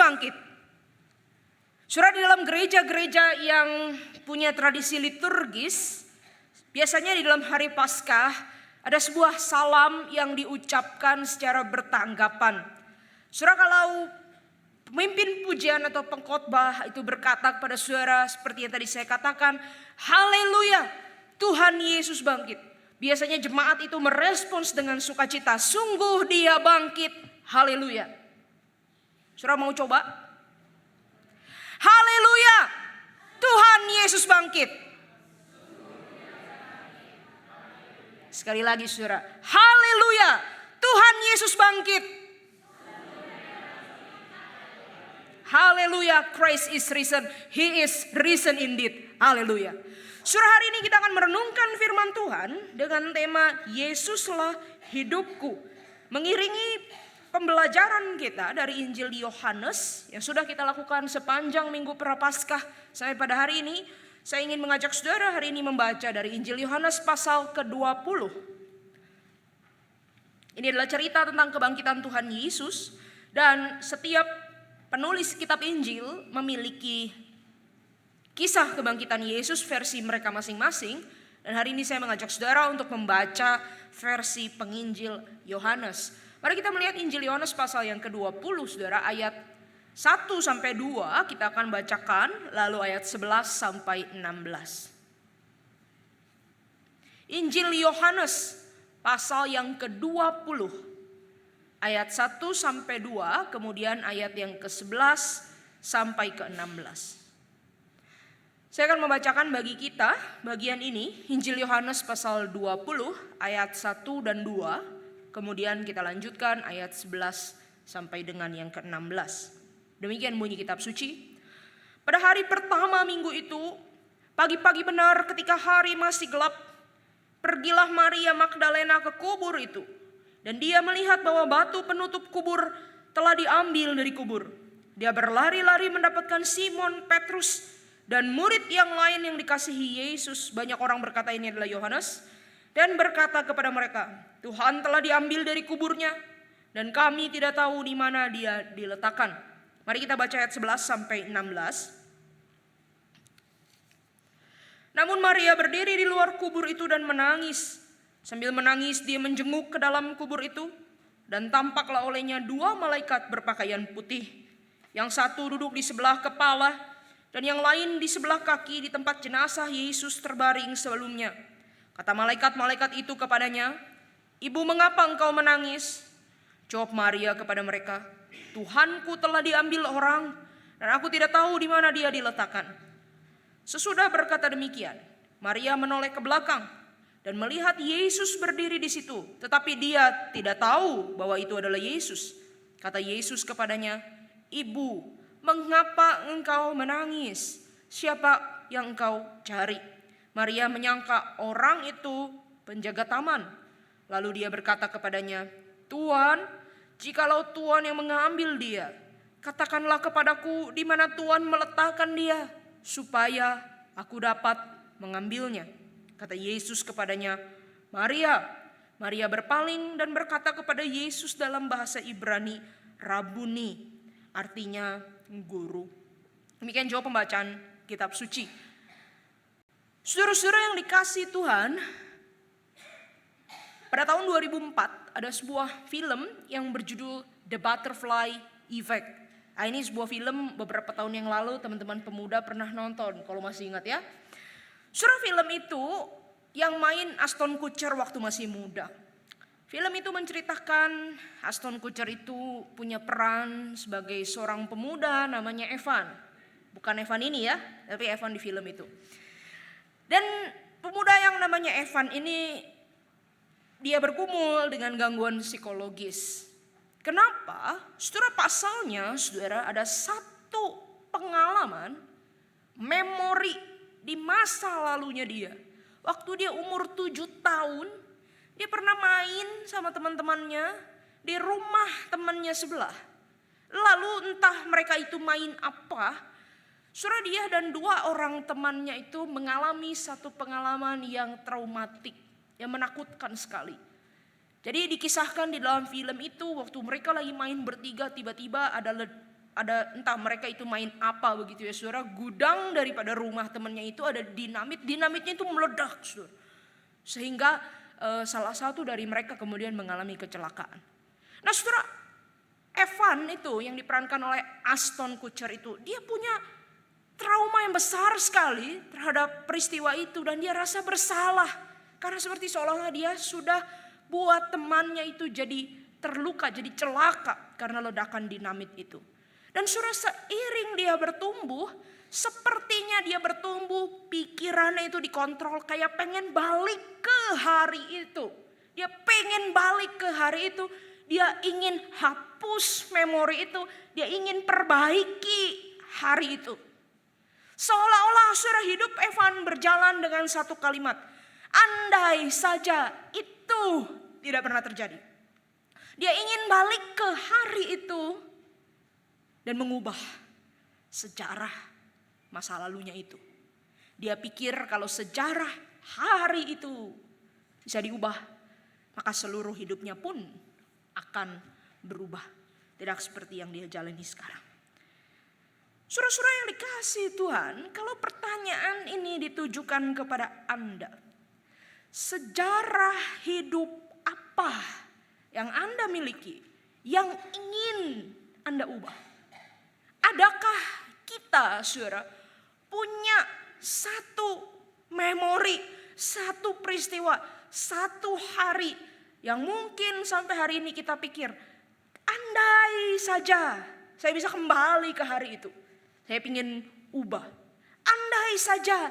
bangkit. Saudara, di dalam gereja-gereja yang punya tradisi liturgis, biasanya di dalam hari Paskah ada sebuah salam yang diucapkan secara bertanggapan. Saudara, kalau pemimpin pujian atau pengkhotbah itu berkata kepada saudara seperti yang tadi saya katakan, haleluya, Tuhan Yesus bangkit. Biasanya jemaat itu merespons dengan sukacita, sungguh dia bangkit, haleluya. Saudara mau coba? Haleluya, Tuhan Yesus bangkit. Sekali lagi saudara, haleluya, Tuhan Yesus bangkit. Haleluya, Christ is risen, He is risen indeed. Haleluya. Saudara, hari ini kita akan merenungkan firman Tuhan dengan tema Yesuslah hidupku. Mengiringi pembelajaran kita dari Injil Yohanes yang sudah kita lakukan sepanjang minggu Prapaskah sampai pada hari ini, saya ingin mengajak saudara hari ini membaca dari Injil Yohanes pasal ke-20. Ini adalah cerita tentang kebangkitan Tuhan Yesus, dan setiap penulis kitab Injil memiliki kisah kebangkitan Yesus versi mereka masing-masing. Dan hari ini saya mengajak saudara untuk membaca versi penginjil Yohanes. Mari kita melihat Injil Yohanes pasal yang ke-20 saudara, ayat 1 sampai 2 kita akan bacakan, lalu ayat 11 sampai 16. Injil Yohanes pasal yang ke-20 ayat 1 sampai 2, kemudian ayat yang ke-11 sampai ke-16. Saya akan membacakan bagi kita bagian ini, Injil Yohanes pasal 20 ayat 1 dan 2, kemudian kita lanjutkan ayat 11 sampai dengan yang ke-16. Demikian bunyi kitab suci. Pada hari pertama minggu itu, pagi-pagi benar ketika hari masih gelap, pergilah Maria Magdalena ke kubur itu. Dan dia melihat bahwa batu penutup kubur telah diambil dari kubur. Dia berlari-lari mendapatkan Simon Petrus dan murid yang lain yang dikasihi Yesus. Banyak orang berkata ini adalah Yohanes. Dan berkata kepada mereka, Tuhan telah diambil dari kuburnya, dan kami tidak tahu di mana dia diletakkan. Mari kita baca ayat 11 sampai 16. Namun Maria berdiri di luar kubur itu dan menangis. Sambil menangis dia menjenguk ke dalam kubur itu, dan tampaklah olehnya dua malaikat berpakaian putih. Yang satu duduk di sebelah kepala, dan yang lain di sebelah kaki di tempat jenazah Yesus terbaring sebelumnya. Kata malaikat-malaikat itu kepadanya, Ibu, mengapa engkau menangis? Jawab Maria kepada mereka, Tuhanku telah diambil orang, dan aku tidak tahu di mana dia diletakkan. Sesudah berkata demikian, Maria menoleh ke belakang dan melihat Yesus berdiri di situ, tetapi dia tidak tahu bahwa itu adalah Yesus. Kata Yesus kepadanya, Ibu, mengapa engkau menangis? Siapa yang engkau cari? Maria menyangka orang itu penjaga taman. Lalu dia berkata kepadanya, Tuan, jikalau Tuan yang mengambil dia, katakanlah kepadaku di mana Tuan meletakkan dia, supaya aku dapat mengambilnya. Kata Yesus kepadanya, Maria. Maria berpaling dan berkata kepada Yesus dalam bahasa Ibrani, Rabuni, artinya guru. Demikian jawab pembacaan kitab suci. Saudara-saudara yang dikasihi Tuhan, pada tahun 2004 ada sebuah film yang berjudul The Butterfly Effect. Nah, ini sebuah film beberapa tahun yang lalu teman-teman pemuda pernah nonton kalau masih ingat ya. Saudara, film itu yang main Ashton Kutcher waktu masih muda. Film itu menceritakan Ashton Kutcher itu punya peran sebagai seorang pemuda namanya Evan. Bukan Evan ini ya, tapi Evan di film itu. Dan pemuda yang namanya Evan ini dia bergumul dengan gangguan psikologis. Kenapa? Saudara, pasalnya saudara ada satu pengalaman memori di masa lalunya dia. Waktu dia umur 7 tahun, dia pernah main sama teman-temannya di rumah temannya sebelah. Lalu entah mereka itu main apa, saudara, dia dan 2 orang temannya itu mengalami satu pengalaman yang traumatik, yang menakutkan sekali. Jadi dikisahkan di dalam film itu waktu mereka lagi main bertiga, tiba-tiba ada entah mereka itu main apa begitu ya saudara, gudang daripada rumah temannya itu ada dinamit, dinamitnya itu meledak saudara. Sehingga salah satu dari mereka kemudian mengalami kecelakaan. Nah saudara, Evan itu yang diperankan oleh Ashton Kutcher itu, dia punya trauma yang besar sekali terhadap peristiwa itu dan dia rasa bersalah. Karena seperti seolah-olah dia sudah buat temannya itu jadi terluka, jadi celaka karena ledakan dinamit itu. Dan saudara, seiring dia bertumbuh, sepertinya dia bertumbuh, pikirannya itu dikontrol kayak pengen balik ke hari itu. Dia pengen balik ke hari itu, dia ingin hapus memori itu, dia ingin perbaiki hari itu. Seolah-olah saudara, hidup Evan berjalan dengan satu kalimat, andai saja itu tidak pernah terjadi. Dia ingin balik ke hari itu dan mengubah sejarah masa lalunya itu. Dia pikir kalau sejarah hari itu bisa diubah, maka seluruh hidupnya pun akan berubah. Tidak seperti yang dia jalani sekarang. Saudara-saudara yang dikasih Tuhan, kalau pertanyaan ini ditujukan kepada Anda, sejarah hidup apa yang Anda miliki, yang ingin Anda ubah? Adakah kita saudara punya satu memori, satu peristiwa, satu hari yang mungkin sampai hari ini kita pikir, andai saja saya bisa kembali ke hari itu, saya ingin ubah. Andai saja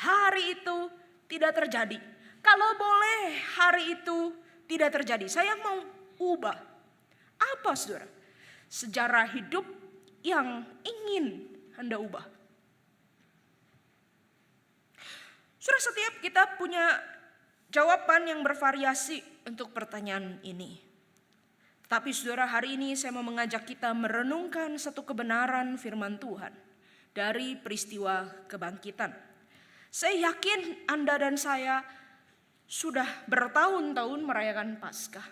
hari itu tidak terjadi. Kalau boleh hari itu tidak terjadi, saya mau ubah. Apa saudara? Sejarah hidup yang ingin Anda ubah. Saudara, setiap kita punya jawaban yang bervariasi untuk pertanyaan ini. Tapi saudara, hari ini saya mau mengajak kita merenungkan satu kebenaran firman Tuhan dari peristiwa kebangkitan. Saya yakin Anda dan saya sudah bertahun-tahun merayakan Paskah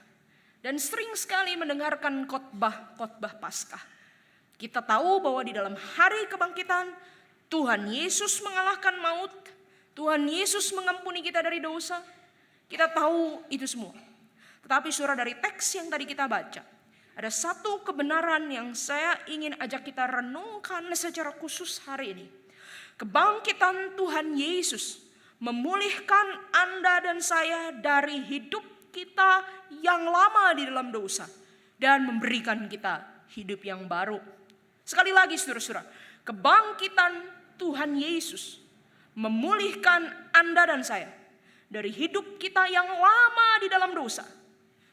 dan sering sekali mendengarkan khotbah Paskah. Kita tahu bahwa di dalam hari kebangkitan Tuhan Yesus mengalahkan maut, Tuhan Yesus mengampuni kita dari dosa. Kita tahu itu semua. Tetapi saudara, dari teks yang tadi kita baca, ada satu kebenaran yang saya ingin ajak kita renungkan secara khusus hari ini. Kebangkitan Tuhan Yesus memulihkan Anda dan saya dari hidup kita yang lama di dalam dosa dan memberikan kita hidup yang baru. Sekali lagi saudara-saudara, kebangkitan Tuhan Yesus memulihkan Anda dan saya dari hidup kita yang lama di dalam dosa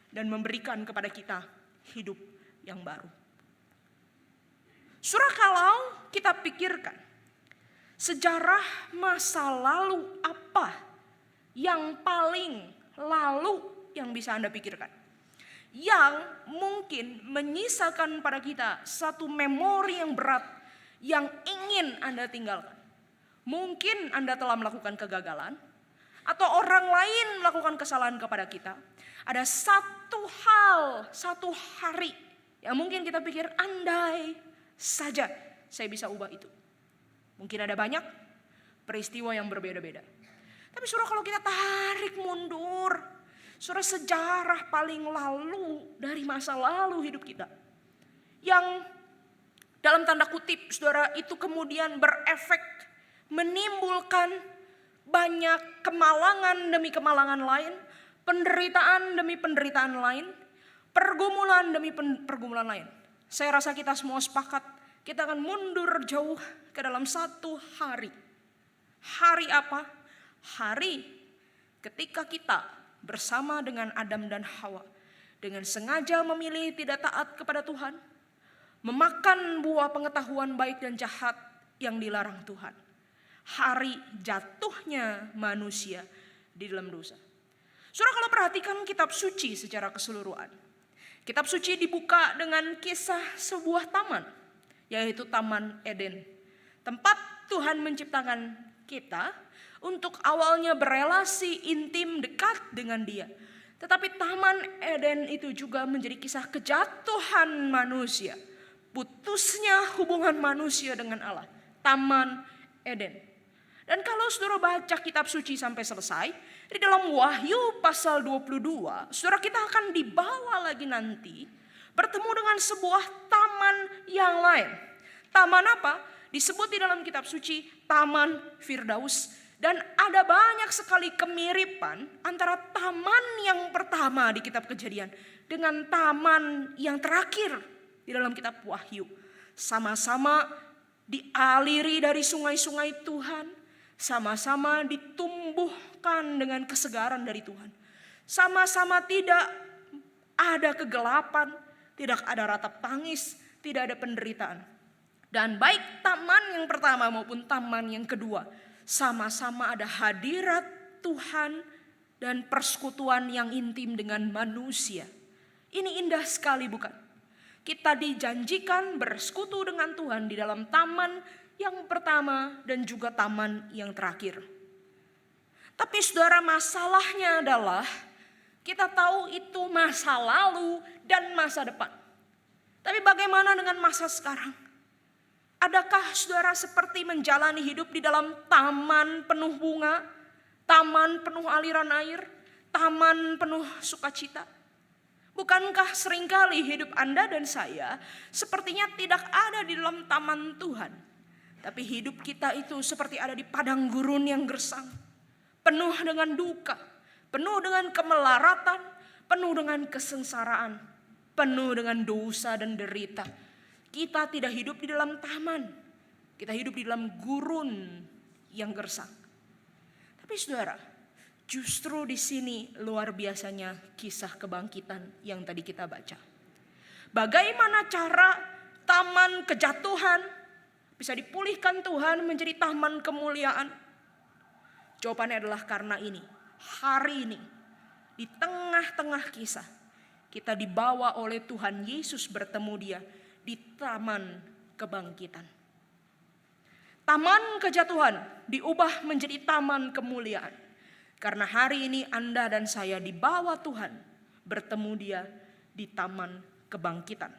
dan memberikan kepada kita hidup yang baru. Saudara, kalau kita pikirkan sejarah masa lalu apa yang paling lalu yang bisa Anda pikirkan? Yang mungkin menyisakan pada kita satu memori yang berat yang ingin Anda tinggalkan. Mungkin Anda telah melakukan kegagalan atau orang lain melakukan kesalahan kepada kita. Ada satu hal, satu hari yang mungkin kita pikir andai saja saya bisa ubah itu. Mungkin ada banyak peristiwa yang berbeda-beda. Tapi saudara, kalau kita tarik mundur, saudara, sejarah paling lalu dari masa lalu hidup kita, yang dalam tanda kutip saudara itu kemudian berefek menimbulkan banyak kemalangan demi kemalangan lain, penderitaan demi penderitaan lain, pergumulan demi pergumulan lain. Saya rasa kita semua sepakat, kita akan mundur jauh ke dalam satu hari. Hari apa? Hari ketika kita bersama dengan Adam dan Hawa dengan sengaja memilih tidak taat kepada Tuhan, memakan buah pengetahuan baik dan jahat yang dilarang Tuhan. Hari jatuhnya manusia di dalam dosa. Saudara, kalau perhatikan kitab suci secara keseluruhan, kitab suci dibuka dengan kisah sebuah taman, yaitu Taman Eden. Tempat Tuhan menciptakan kita untuk awalnya berelasi intim dekat dengan Dia. Tetapi Taman Eden itu juga menjadi kisah kejatuhan manusia, putusnya hubungan manusia dengan Allah, Taman Eden. Dan kalau saudara baca kitab suci sampai selesai, di dalam Wahyu pasal 22, saudara kita akan dibawa lagi nanti bertemu dengan sebuah taman yang lain. Taman apa? Disebut di dalam kitab suci Taman Firdaus. Dan ada banyak sekali kemiripan antara taman yang pertama di kitab Kejadian dengan taman yang terakhir di dalam kitab Wahyu. Sama-sama dialiri dari sungai-sungai Tuhan. Sama-sama ditumbuhkan dengan kesegaran dari Tuhan. Sama-sama tidak ada kegelapan, tidak ada ratap tangis, tidak ada penderitaan. Dan baik taman yang pertama maupun taman yang kedua, sama-sama ada hadirat Tuhan dan persekutuan yang intim dengan manusia. Ini indah sekali bukan? Kita dijanjikan bersekutu dengan Tuhan di dalam taman yang pertama dan juga taman yang terakhir. Tapi saudara, masalahnya adalah kita tahu itu masa lalu dan masa depan. Tapi bagaimana dengan masa sekarang? Adakah saudara seperti menjalani hidup di dalam taman penuh bunga, taman penuh aliran air, taman penuh sukacita? Bukankah seringkali hidup Anda dan saya sepertinya tidak ada di dalam taman Tuhan? Tapi hidup kita itu seperti ada di padang gurun yang gersang, penuh dengan duka, penuh dengan kemelaratan, penuh dengan kesengsaraan, penuh dengan dosa dan derita. Kita tidak hidup di dalam taman, kita hidup di dalam gurun yang gersang. Tapi saudara, justru di sini luar biasanya kisah kebangkitan yang tadi kita baca. Bagaimana cara taman kejatuhan bisa dipulihkan Tuhan menjadi taman kemuliaan? Jawabannya adalah karena ini, hari ini, di tengah-tengah kisah, kita dibawa oleh Tuhan Yesus bertemu Dia di taman kebangkitan. Taman kejatuhan diubah menjadi taman kemuliaan. Karena hari ini Anda dan saya dibawa Tuhan bertemu Dia di taman kebangkitan.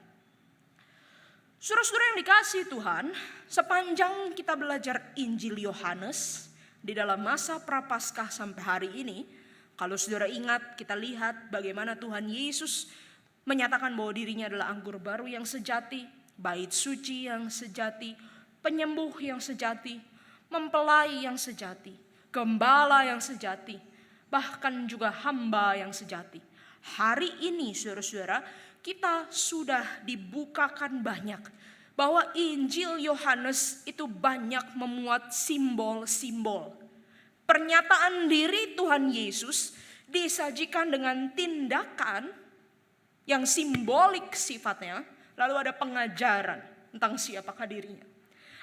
Saudara-saudara yang dikasihi Tuhan, sepanjang kita belajar Injil Yohanes di dalam masa Prapaskah sampai hari ini, kalau saudara ingat, kita lihat bagaimana Tuhan Yesus menyatakan bahwa dirinya adalah anggur baru yang sejati, bait suci yang sejati, penyembuh yang sejati, mempelai yang sejati, gembala yang sejati, bahkan juga hamba yang sejati. Hari ini saudara-saudara, kita sudah dibukakan banyak bahwa Injil Yohanes itu banyak memuat simbol-simbol. Pernyataan diri Tuhan Yesus disajikan dengan tindakan yang simbolik sifatnya, lalu ada pengajaran tentang siapakah dirinya.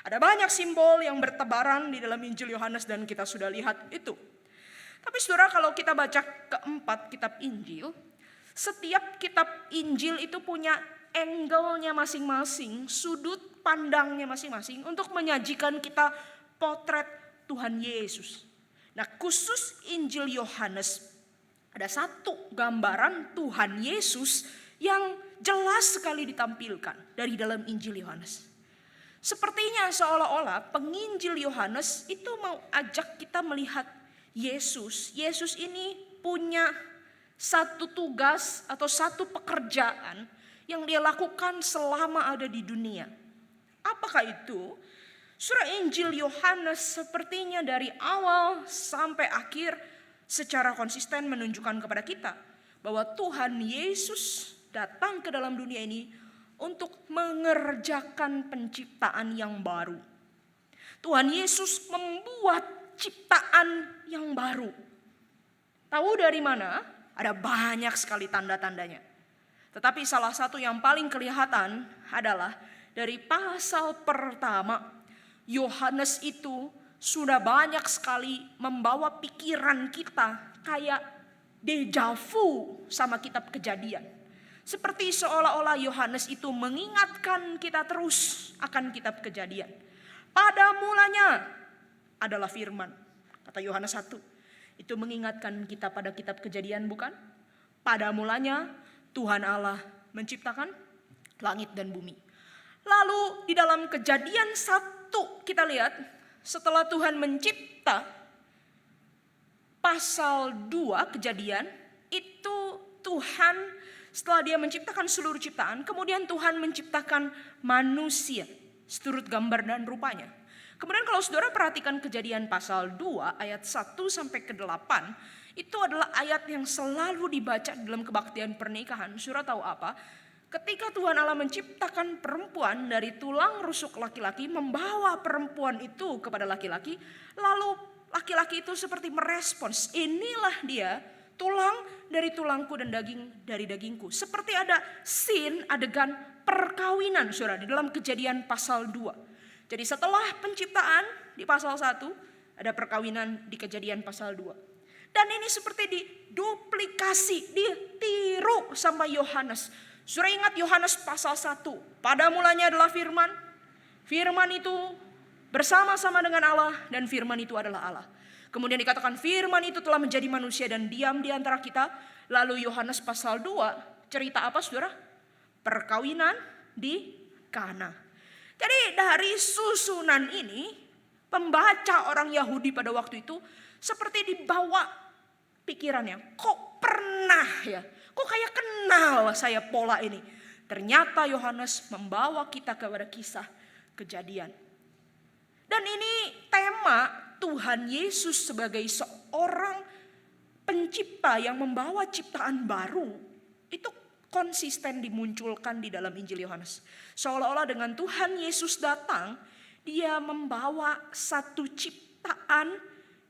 Ada banyak simbol yang bertebaran di dalam Injil Yohanes dan kita sudah lihat itu. Tapi saudara, kalau kita baca keempat kitab Injil, setiap kitab Injil itu punya angle-nya masing-masing, sudut pandangnya masing-masing untuk menyajikan kita potret Tuhan Yesus. Nah, khusus Injil Yohanes, ada satu gambaran Tuhan Yesus yang jelas sekali ditampilkan dari dalam Injil Yohanes. Sepertinya seolah-olah penginjil Yohanes itu mau ajak kita melihat Yesus. Yesus ini punya satu tugas atau satu pekerjaan yang dia lakukan selama ada di dunia. Apakah itu? Surah Injil Yohanes sepertinya dari awal sampai akhir secara konsisten menunjukkan kepada kita bahwa Tuhan Yesus datang ke dalam dunia ini untuk mengerjakan penciptaan yang baru. Tuhan Yesus membuat ciptaan yang baru. Tahu dari mana? Ada banyak sekali tanda-tandanya. Tetapi salah satu yang paling kelihatan adalah dari pasal pertama, Yohanes itu sudah banyak sekali membawa pikiran kita kayak deja vu sama kitab Kejadian. Seperti seolah-olah Yohanes itu mengingatkan kita terus akan kitab Kejadian. Pada mulanya adalah firman, kata Yohanes 1. Itu mengingatkan kita pada kitab Kejadian bukan? Pada mulanya Tuhan Allah menciptakan langit dan bumi. Lalu di dalam Kejadian 1 kita lihat, setelah Tuhan mencipta, pasal 2 Kejadian, itu Tuhan setelah dia menciptakan seluruh ciptaan, kemudian Tuhan menciptakan manusia seturut gambar dan rupanya. Kemudian kalau saudara perhatikan Kejadian pasal 2 ayat 1 sampai ke 8, itu adalah ayat yang selalu dibaca dalam kebaktian pernikahan. Saudara tahu apa? Ketika Tuhan Allah menciptakan perempuan dari tulang rusuk laki-laki, membawa perempuan itu kepada laki-laki, lalu laki-laki itu seperti merespons, inilah dia, tulang dari tulangku dan daging dari dagingku. Seperti ada scene, adegan perkawinan saudara di dalam Kejadian pasal 2. Jadi setelah penciptaan di pasal 1, ada perkawinan di Kejadian pasal 2. Dan ini seperti diduplikasi, ditiru sama Yohanes. Saudara ingat Yohanes pasal 1, pada mulanya adalah firman. Firman itu bersama-sama dengan Allah dan firman itu adalah Allah. Kemudian dikatakan firman itu telah menjadi manusia dan diam di antara kita. Lalu Yohanes pasal 2 cerita apa saudara? Perkawinan di Kana. Jadi dari susunan ini, pembaca orang Yahudi pada waktu itu seperti dibawa pikirannya. Kok pernah ya? Kok kayak kenal saya pola ini? Ternyata Yohanes membawa kita kepada kisah Kejadian. Dan ini tema Tuhan Yesus sebagai seorang pencipta yang membawa ciptaan baru. Itu konsisten dimunculkan di dalam Injil Yohanes. Seolah-olah dengan Tuhan Yesus datang, dia membawa satu ciptaan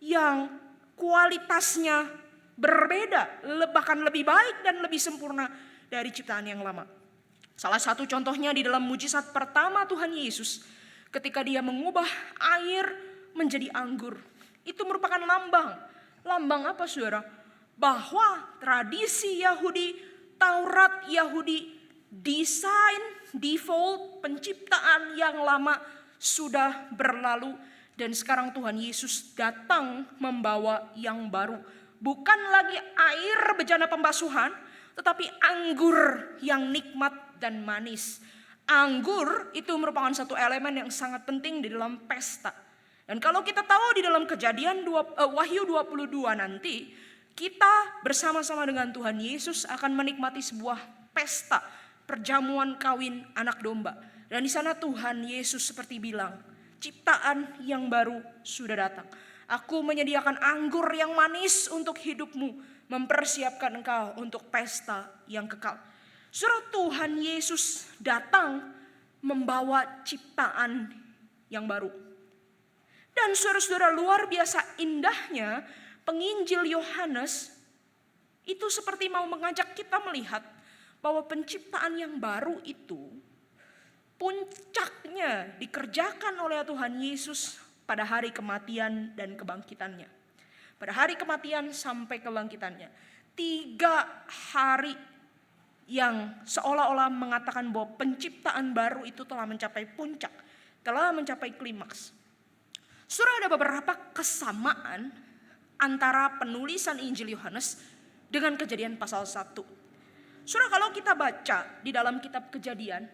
yang kualitasnya berbeda, bahkan lebih baik dan lebih sempurna dari ciptaan yang lama. Salah satu contohnya di dalam mujizat pertama Tuhan Yesus, ketika dia mengubah air menjadi anggur. Itu merupakan lambang. Lambang apa saudara? Bahwa tradisi Yahudi, Taurat Yahudi, desain, default, penciptaan yang lama sudah berlalu. Dan sekarang Tuhan Yesus datang membawa yang baru. Bukan lagi air bejana pembasuhan, tetapi anggur yang nikmat dan manis. Anggur itu merupakan satu elemen yang sangat penting di dalam pesta. Dan kalau kita tahu di dalam Kejadian Wahyu 22 nanti, kita bersama-sama dengan Tuhan Yesus akan menikmati sebuah pesta perjamuan kawin anak domba. Dan di sana Tuhan Yesus seperti bilang, ciptaan yang baru sudah datang. Aku menyediakan anggur yang manis untuk hidupmu, mempersiapkan engkau untuk pesta yang kekal. Saudara, Tuhan Yesus datang membawa ciptaan yang baru. Dan saudara-saudara, luar biasa indahnya penginjil Yohanes itu seperti mau mengajak kita melihat bahwa penciptaan yang baru itu puncaknya dikerjakan oleh Tuhan Yesus pada hari kematian dan kebangkitannya. Pada hari kematian sampai kebangkitannya. 3 hari yang seolah-olah mengatakan bahwa penciptaan baru itu telah mencapai puncak. Telah mencapai klimaks. Saudara, ada beberapa kesamaan antara penulisan Injil Yohanes dengan Kejadian pasal 1. Saudara, kalau kita baca di dalam kitab Kejadian,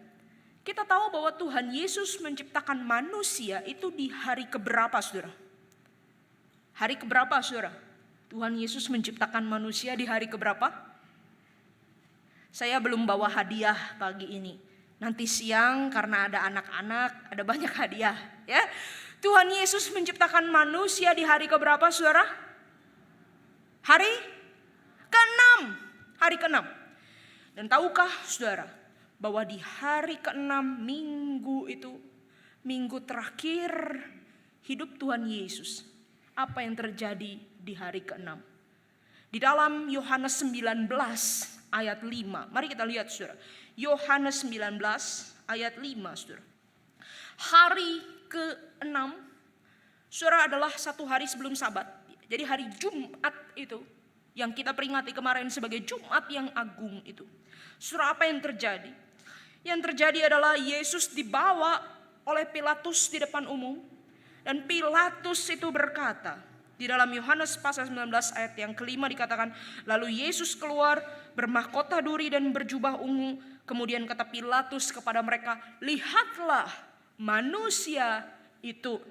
kita tahu bahwa Tuhan Yesus menciptakan manusia itu di hari keberapa saudara? Hari keberapa saudara? Tuhan Yesus menciptakan manusia di hari keberapa? Saya belum bawa hadiah pagi ini. Nanti siang karena ada anak-anak, ada banyak hadiah. Ya, Tuhan Yesus menciptakan manusia di hari keberapa saudara? Hari ke-6. Hari ke-6. Dan tahukah saudara? Bahwa di hari ke-6 minggu itu, minggu terakhir hidup Tuhan Yesus, apa yang terjadi di hari ke-6? Di dalam Yohanes 19 ayat 5, mari kita lihat saudara. Yohanes 19 ayat 5 saudara. Hari ke-6 saudara adalah satu hari sebelum Sabat. Jadi hari Jumat itu yang kita peringati kemarin sebagai Jumat yang agung itu. Saudara, apa yang terjadi? Yang terjadi adalah Yesus dibawa oleh Pilatus di depan umum. Dan Pilatus itu berkata, Di dalam Yohanes pasal 19 ayat yang kelima dikatakan, lalu Yesus keluar bermahkota duri dan berjubah ungu. Kemudian kata Pilatus kepada mereka, lihatlah manusia itu.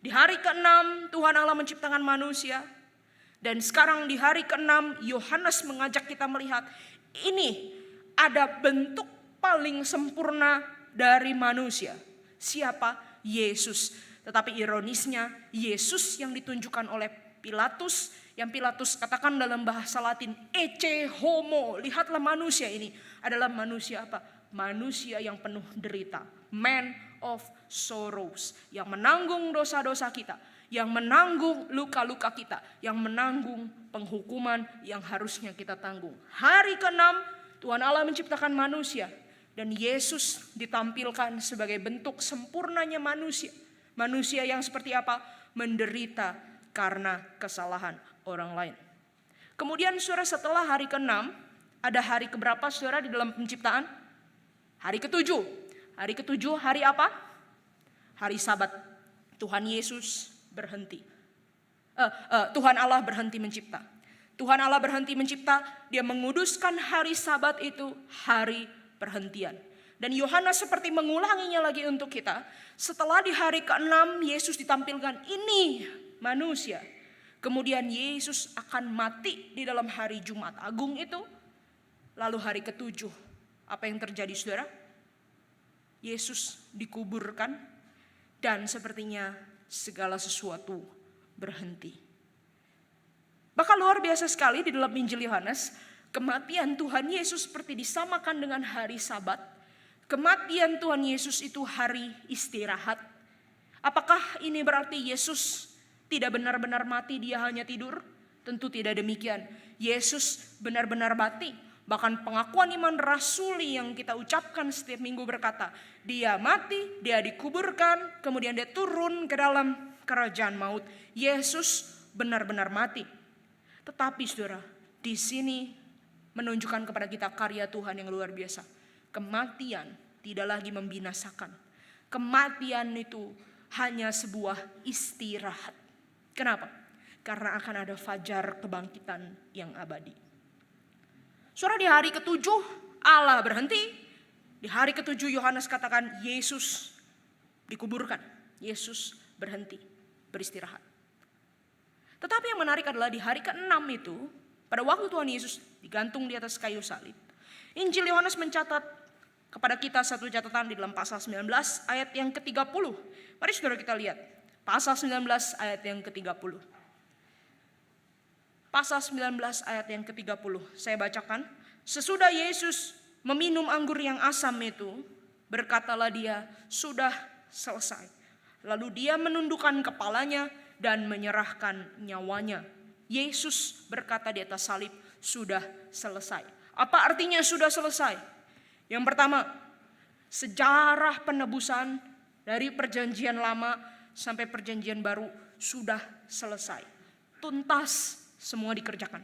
Di hari ke-6 Tuhan Allah menciptakan manusia. Dan sekarang di hari ke-6 Yohanes mengajak kita melihat, ini ada bentuk paling sempurna dari manusia. Siapa? Yesus. Tetapi ironisnya Yesus yang ditunjukkan oleh Pilatus, yang Pilatus katakan dalam bahasa Latin ecce homo, lihatlah manusia ini adalah manusia apa? Manusia yang penuh derita, man of sorrows, yang menanggung dosa-dosa kita, yang menanggung luka-luka kita, yang menanggung penghukuman yang harusnya kita tanggung. Hari ke-6 Tuhan Allah menciptakan manusia dan Yesus ditampilkan sebagai bentuk sempurnanya manusia. Manusia yang seperti apa? Menderita karena kesalahan orang lain. Kemudian saudara, setelah hari ke-6, ada hari keberapa saudara di dalam penciptaan? Hari ke-7. Hari ke-7 hari apa? Hari Sabat. Tuhan Yesus berhenti. Tuhan Allah berhenti mencipta. Tuhan Allah berhenti mencipta, dia menguduskan hari Sabat itu hari perhentian. Dan Yohanes seperti mengulanginya lagi untuk kita. Setelah di hari ke-6 Yesus ditampilkan, ini manusia. Kemudian Yesus akan mati di dalam hari Jumat Agung itu. Lalu hari ke-7, apa yang terjadi saudara? Yesus dikuburkan dan sepertinya segala sesuatu berhenti. Bahkan luar biasa sekali di dalam Injil Yohanes, kematian Tuhan Yesus seperti disamakan dengan hari Sabat. Kematian Tuhan Yesus itu hari istirahat. Apakah ini berarti Yesus tidak benar-benar mati, dia hanya tidur? Tentu tidak demikian. Yesus benar-benar mati. Bahkan pengakuan iman rasuli yang kita ucapkan setiap minggu berkata, dia mati, dia dikuburkan, kemudian dia turun ke dalam kerajaan maut. Yesus benar-benar mati. Tetapi saudara, di sini menunjukkan kepada kita karya Tuhan yang luar biasa. Kematian tidak lagi membinasakan. Kematian itu hanya sebuah istirahat. Kenapa? Karena akan ada fajar kebangkitan yang abadi. Saudara, di hari ke-7 Allah berhenti. Di hari ke-7 Yohanes katakan Yesus dikuburkan. Yesus berhenti beristirahat. Tetapi yang menarik adalah di hari ke-6 itu, pada waktu Tuhan Yesus digantung di atas kayu salib, Injil Yohanes mencatat kepada kita satu catatan di dalam pasal 19 ayat yang ke-30. Mari saudara kita lihat. Pasal 19 ayat yang ke-30. Pasal 19 ayat yang ke-30. Saya bacakan. Sesudah Yesus meminum anggur yang asam itu, berkatalah dia, sudah selesai. Lalu dia menundukkan kepalanya dan menyerahkan nyawanya. Yesus berkata di atas salib, sudah selesai. Apa artinya sudah selesai? Yang pertama, sejarah penebusan dari perjanjian lama sampai perjanjian baru sudah selesai. Tuntas, semua dikerjakan.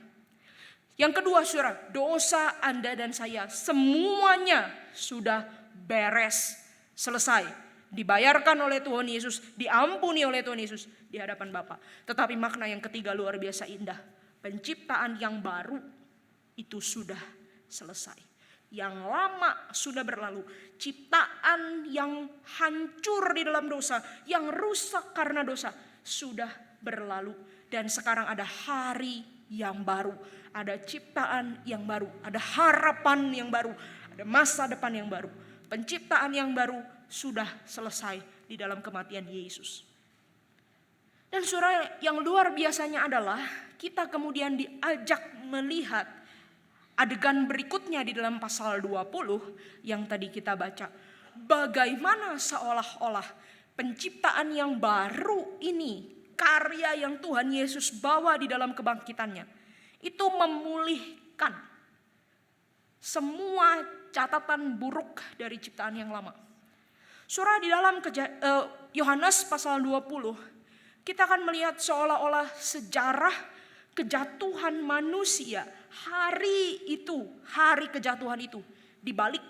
Yang kedua saudara, dosa Anda dan saya semuanya sudah beres, selesai. Dibayarkan oleh Tuhan Yesus, diampuni oleh Tuhan Yesus di hadapan Bapa. Tetapi makna yang ketiga luar biasa indah. Penciptaan yang baru itu sudah selesai. Yang lama sudah berlalu. Ciptaan yang hancur di dalam dosa, yang rusak karena dosa, sudah berlalu. Dan sekarang ada hari yang baru. Ada ciptaan yang baru. Ada harapan yang baru. Ada masa depan yang baru. Penciptaan yang baru sudah selesai di dalam kematian Yesus. Dan saudara, yang luar biasanya adalah kita kemudian diajak melihat adegan berikutnya di dalam pasal 20 yang tadi kita baca. Bagaimana seolah-olah penciptaan yang baru ini, karya yang Tuhan Yesus bawa di dalam kebangkitannya, itu memulihkan semua catatan buruk dari ciptaan yang lama. Surah di dalam Yohanes pasal 20, kita akan melihat seolah-olah sejarah kejatuhan manusia, hari kejatuhan itu dibalik,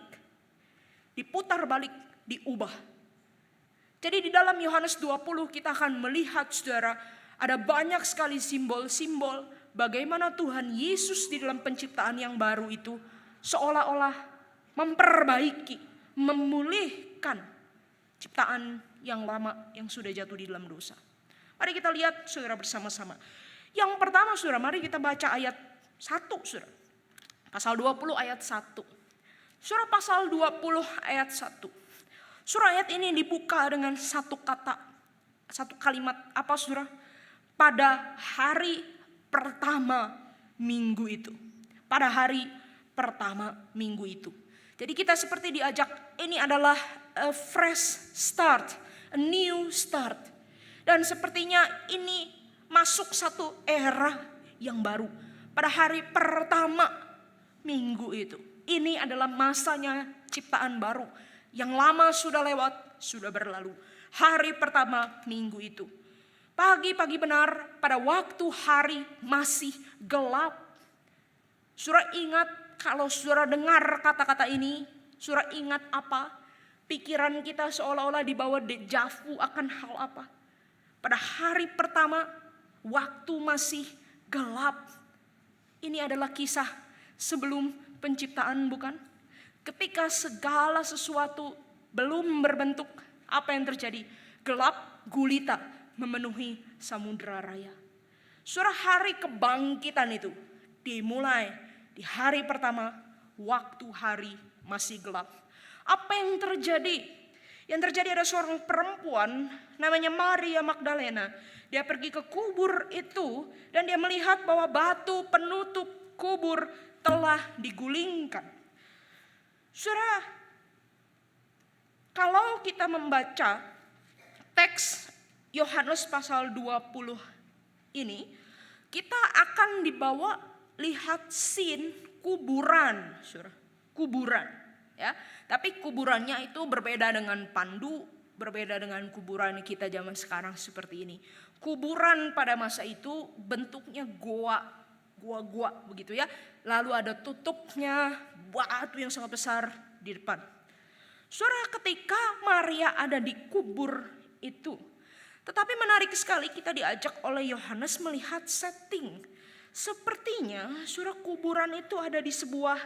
diputar balik, diubah. Jadi di dalam Yohanes 20 kita akan melihat saudara, Ada banyak sekali simbol-simbol bagaimana Tuhan Yesus di dalam penciptaan yang baru itu seolah-olah memperbaiki, memulihkan ciptaan yang lama yang sudah jatuh di dalam dosa. Mari kita lihat saudara bersama-sama. Yang pertama saudara, mari kita baca ayat 1 saudara. Pasal 20 ayat 1. Saudara, pasal 20 ayat 1. Saudara, ayat ini dibuka dengan satu kata, satu kalimat apa saudara? Pada hari pertama minggu itu. Pada hari pertama minggu itu. Jadi kita seperti diajak, ini adalah a fresh start, a new start. Dan sepertinya ini masuk satu era yang baru. Pada hari pertama minggu itu. Ini adalah masanya ciptaan baru. Yang lama sudah lewat, sudah berlalu. Hari pertama minggu itu. Pagi-pagi benar, pada waktu hari masih gelap. Saudara ingat, kalau saudara dengar kata-kata ini, saudara ingat apa? Pikiran kita seolah-olah dibawa dejavu akan hal apa? Pada hari pertama, waktu masih gelap. Ini adalah kisah sebelum penciptaan, bukan? Ketika segala sesuatu belum berbentuk, apa yang terjadi? Gelap gulita memenuhi samudera raya. Saudara, hari kebangkitan itu dimulai di hari pertama, waktu hari masih gelap. Apa yang terjadi? Yang terjadi ada seorang perempuan namanya Maria Magdalena. Dia pergi ke kubur itu dan dia melihat bahwa batu penutup kubur telah digulingkan. Saudara, kalau kita membaca teks Yohanes pasal 20 ini, kita akan dibawa lihat scene kuburan, saudara. Kuburan, ya. Tapi kuburannya itu berbeda dengan pandu, berbeda dengan kuburan kita zaman sekarang seperti ini. Kuburan pada masa itu bentuknya gua begitu ya. Lalu ada tutupnya, batu yang sangat besar di depan. Saudara, ketika Maria ada di kubur itu, tetapi menarik sekali kita diajak oleh Yohanes melihat setting. Sepertinya saudara, kuburan itu ada di sebuah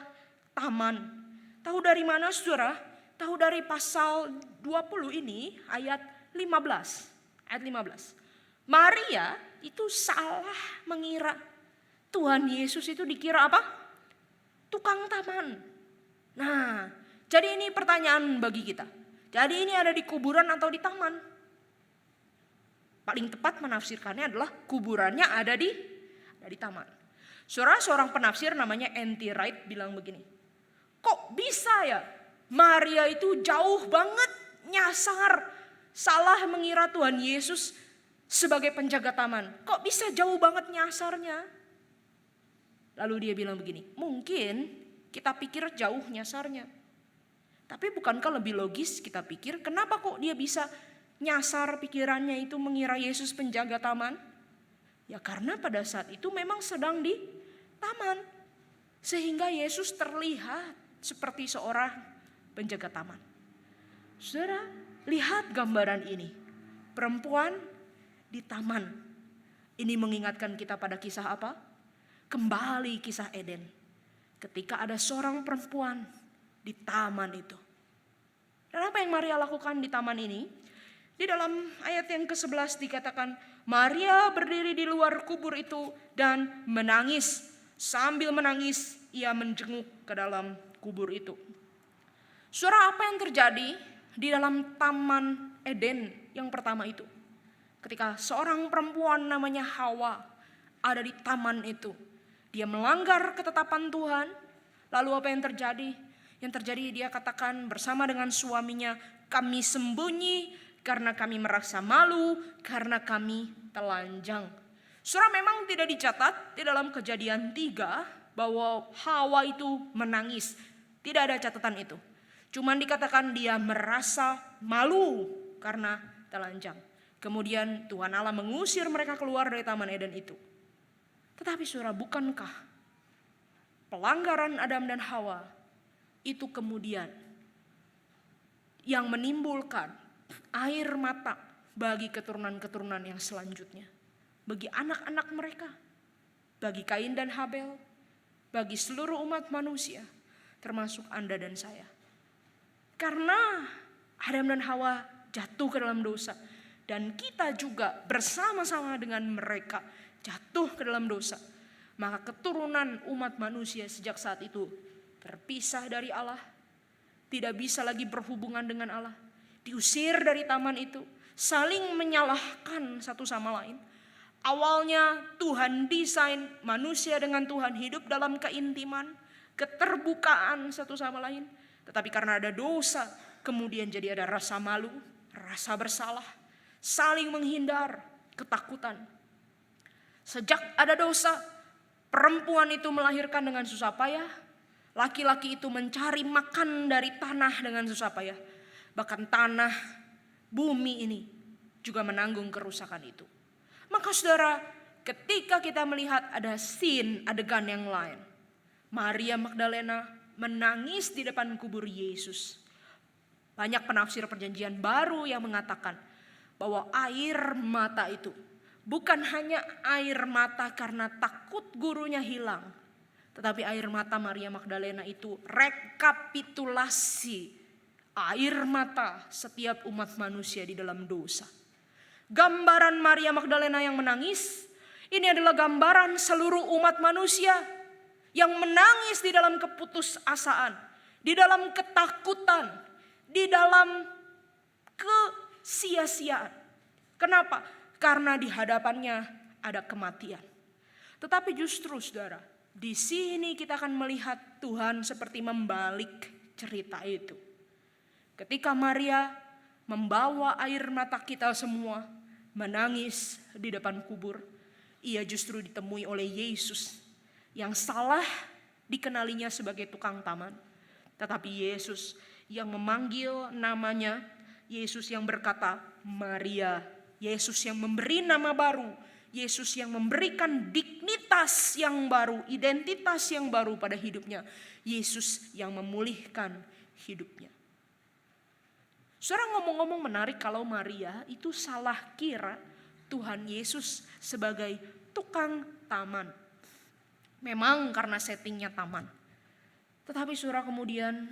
taman. Tahu dari mana saudara? Tahu dari pasal 20 ini ayat 15. Ayat 15. Maria itu salah mengira Tuhan Yesus itu dikira apa? Tukang taman. Nah, jadi ini pertanyaan bagi kita. Jadi ini ada di kuburan atau di taman? Paling tepat menafsirkannya adalah kuburannya ada di taman. Saudara, seorang penafsir namanya N.T. Wright bilang begini. Kok bisa ya Maria itu jauh banget nyasar, salah mengira Tuhan Yesus sebagai penjaga taman. Kok bisa jauh banget nyasarnya? Lalu dia bilang begini, mungkin kita pikir jauh nyasarnya. Tapi bukankah lebih logis kita pikir kenapa kok dia bisa nyasar pikirannya itu mengira Yesus penjaga taman? Ya karena pada saat itu memang sedang di taman. Sehingga Yesus terlihat seperti seorang penjaga taman. Saudara, lihat gambaran ini. Perempuan di taman. Ini mengingatkan kita pada kisah apa? Kembali kisah Eden. Ketika ada seorang perempuan di taman itu. Dan apa yang Maria lakukan di taman ini? Di dalam ayat yang ke-11 dikatakan, Maria berdiri di luar kubur itu dan menangis. Sambil menangis, ia menjenguk ke dalam kubur itu. Saudara, apa yang terjadi di dalam taman Eden yang pertama itu? Ketika seorang perempuan namanya Hawa ada di taman itu. Dia melanggar ketetapan Tuhan. Lalu apa yang terjadi? Yang terjadi dia katakan bersama dengan suaminya, kami sembunyi karena kami merasa malu, karena kami telanjang. Saudara, memang tidak dicatat di dalam Kejadian 3 bahwa Hawa itu menangis. Tidak ada catatan itu. Cuman dikatakan dia merasa malu karena telanjang. Kemudian Tuhan Allah mengusir mereka keluar dari Taman Eden itu. Tetapi saudara, bukankah pelanggaran Adam dan Hawa itu kemudian yang menimbulkan air mata bagi keturunan-keturunan yang selanjutnya? bagi anak-anak mereka, bagi Kain dan Habel, bagi seluruh umat manusia, termasuk Anda dan saya. Karena Adam dan Hawa jatuh ke dalam dosa, dan kita juga bersama-sama dengan mereka jatuh ke dalam dosa, maka keturunan umat manusia sejak saat itu terpisah dari Allah, tidak bisa lagi berhubungan dengan Allah, diusir dari taman itu, saling menyalahkan satu sama lain. Awalnya Tuhan desain manusia dengan Tuhan hidup dalam keintiman, keterbukaan satu sama lain. Tetapi karena ada dosa, kemudian jadi ada rasa malu, rasa bersalah, saling menghindar, ketakutan. Sejak ada dosa, perempuan itu melahirkan dengan susah payah, laki-laki itu mencari makan dari tanah dengan susah payah. Bahkan tanah, bumi ini juga menanggung kerusakan itu. Maka saudara, ketika kita melihat ada adegan yang lain, Maria Magdalena menangis di depan kubur Yesus. Banyak penafsir perjanjian baru yang mengatakan bahwa air mata itu bukan hanya air mata karena takut gurunya hilang, tetapi air mata Maria Magdalena itu rekapitulasi air mata setiap umat manusia di dalam dosa. Gambaran Maria Magdalena yang menangis, ini adalah gambaran seluruh umat manusia yang menangis di dalam keputusasaan, di dalam ketakutan, di dalam kesia-siaan. Kenapa? Karena di hadapannya ada kematian. Tetapi justru saudara, di sini kita akan melihat Tuhan seperti membalik cerita itu. Ketika Maria membawa air mata kita semua, menangis di depan kubur, ia justru ditemui oleh Yesus yang salah dikenalinya sebagai tukang taman. Tetapi Yesus yang memanggil namanya, Yesus yang berkata Maria, Yesus yang memberi nama baru, Yesus yang memberikan dignitas yang baru, identitas yang baru pada hidupnya, Yesus yang memulihkan hidupnya. Saudara, ngomong-ngomong menarik kalau Maria itu salah kira Tuhan Yesus sebagai tukang taman. Memang karena settingnya taman. Tetapi saudara kemudian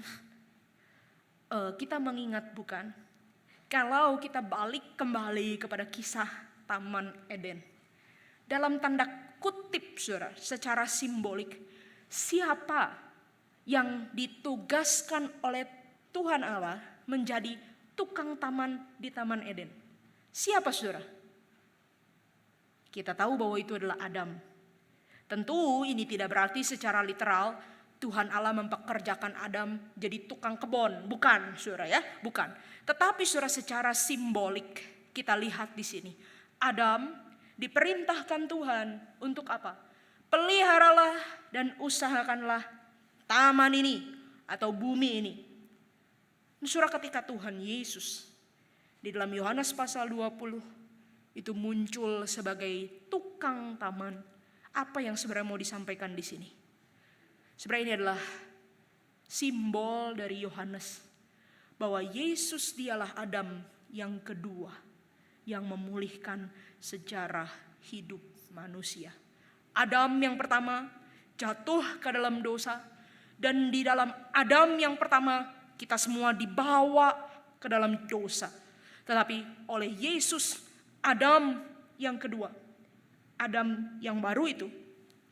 kita mengingat bukan? Kalau kita balik kembali kepada kisah Taman Eden. Dalam tanda kutip saudara, secara simbolik, siapa yang ditugaskan oleh Tuhan Allah menjadi tukang taman di Taman Eden? Siapa saudara? Kita tahu bahwa itu adalah Adam. Tentu ini tidak berarti secara literal Tuhan Allah mempekerjakan Adam jadi tukang kebun. Bukan saudara ya, bukan. Tetapi saudara secara simbolik kita lihat di sini. Adam diperintahkan Tuhan untuk apa? Peliharalah dan usahakanlah taman ini atau bumi ini. Saudara, ketika Tuhan Yesus di dalam Yohanes pasal 20 itu muncul sebagai tukang taman, apa yang sebenarnya mau disampaikan di sini? Sebenarnya ini adalah simbol dari Yohanes bahwa Yesus dialah Adam yang kedua yang memulihkan sejarah hidup manusia. Adam yang pertama jatuh ke dalam dosa, dan di dalam Adam yang pertama kita semua dibawa ke dalam dosa. Tetapi oleh Yesus, Adam yang kedua, Adam yang baru itu,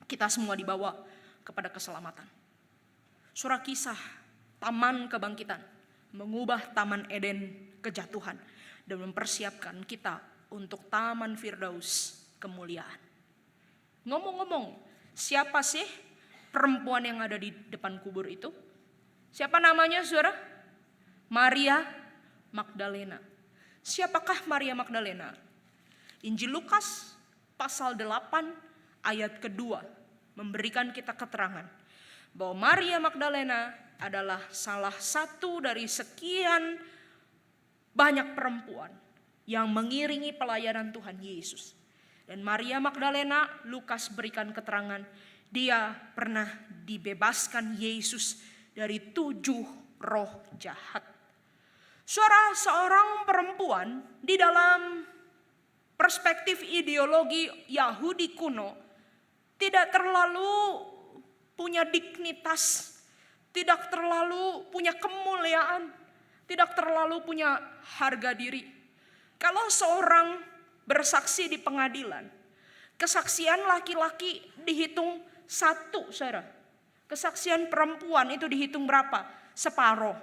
kita semua dibawa kepada keselamatan. Surah Kisah, taman kebangkitan, mengubah Taman Eden kejatuhan dan mempersiapkan kita untuk Taman Firdaus kemuliaan. Ngomong-ngomong, siapa sih perempuan yang ada di depan kubur itu? Siapa namanya saudara? Maria Magdalena. Siapakah Maria Magdalena? Injil Lukas pasal 8 ayat kedua memberikan kita keterangan bahwa Maria Magdalena adalah salah satu dari sekian banyak perempuan yang mengiringi pelayanan Tuhan Yesus. Dan Maria Magdalena, Lukas berikan keterangan, dia pernah dibebaskan Yesus dari 7 roh jahat. Seorang perempuan di dalam perspektif ideologi Yahudi kuno tidak terlalu punya dignitas, tidak terlalu punya kemuliaan, tidak terlalu punya harga diri. Kalau seorang bersaksi di pengadilan, kesaksian laki-laki dihitung 1, saudara. Kesaksian perempuan itu dihitung berapa? Separuh.